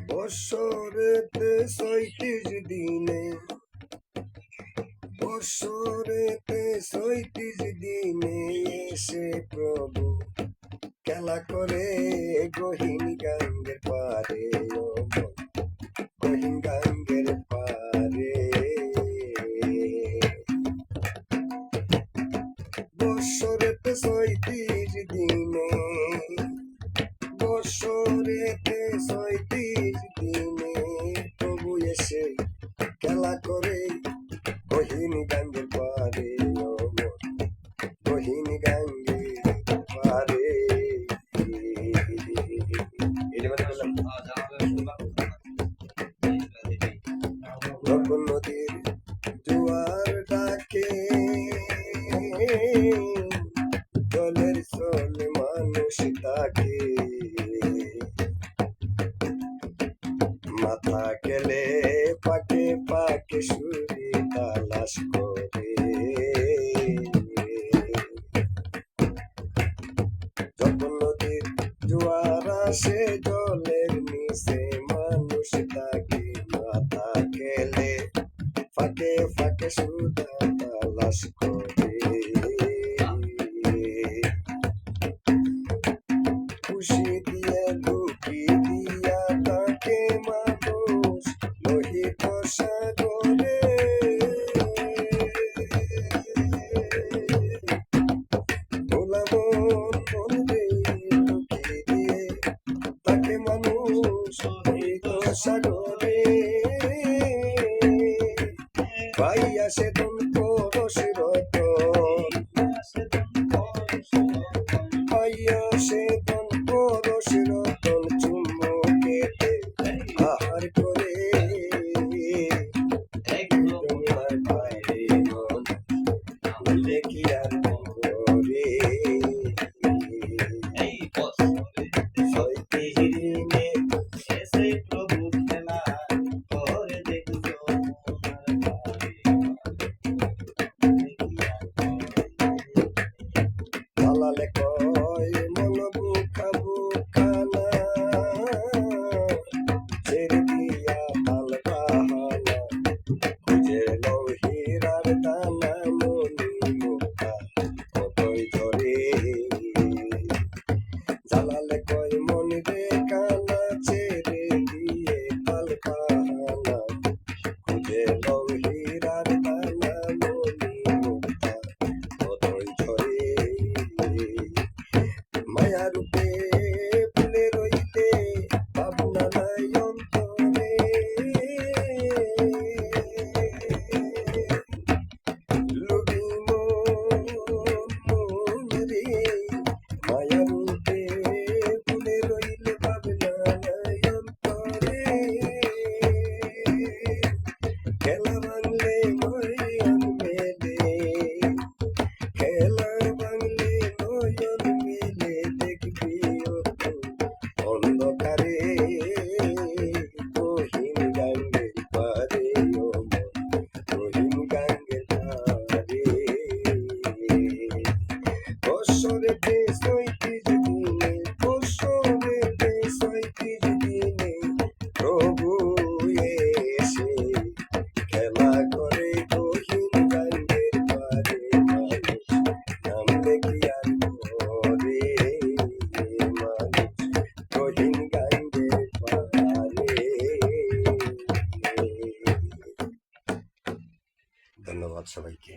বৎসরেতে ৩৬ দিনে, বৎসরেতে ৩৬ দিনে এসে প্রভু খেলা করে গহীন গঙ্গের পারে, গহীন গঙ্গের পারে। বৎসরেতে ৩৬ দিনে, বৎসরেতে ৩৬ দিনে প্রভু এসে খেলা করে গহীন গঙ্গের পারে, গহীন গঙ্গের পারে। যখন নদীর জোয়ার ডাকে, জলের চলে মানুষ তাকে, মাথা গেলে পাকে পাকে সুরে তালাশ করে। যখন নদীর জোয়ার আসে জলের নিচে মানুষ তাকে, মাথা গেলে ফাঁকে ফাঁকে সুদা তালাশ করে। খুশি দিয়ে দুঃখী দিয়া তাকে মানুষ লোহিত সাগরে, ভোলা মন লুকি দিয়ে তাকে মানুষ লোহিত সাগরে। পাইয়া সে পরশ রতন, পাইয়া সে পরশ রতন চুম্বকেতে আহার করে। তোমার বাইরে মন ভুলে কি আর করে। ৩৬ দিনে এসে প্রভু খেলা করে দেখছো। পালালে কয় মন বুকা বুকা না, ছেড়ে দিয়া তাল বাহানা, খুঁজে লও হীরার দানা মনি মুক্তা কতই ধরে। জ্বালালে কয় মন রে কানা, ছেড়ে দিয়ে তাল বাহানা, খুঁজে লও হীরার দানা মনি মুক্তা কতই ধরে। মায়া রূপে ফুলে রইতে ভাবনা নাই অন্তরে, লুবি মন রে। মায়া রূপে ফুলে রইলে ভাবনা নাই অন্তরে, খেলা ভাঙলে নয়ন মেলে, খেলা ভাঙলে নয়ন মেলে দেখবি অন্ধকারে গহীন গঙ্গের পারে, গহীন গঙ্গের পারে। বৎসরেতে ৩৬ দিনে, বৎসরেতে ৩৬ দিনে প্রভু এসে খেলা করে গহীন গঙ্গের পারে, মানুষ নামলে কি আর করে, মানুষ গহীন গঙ্গের পারে। ধন্যবাদ সবাইকে।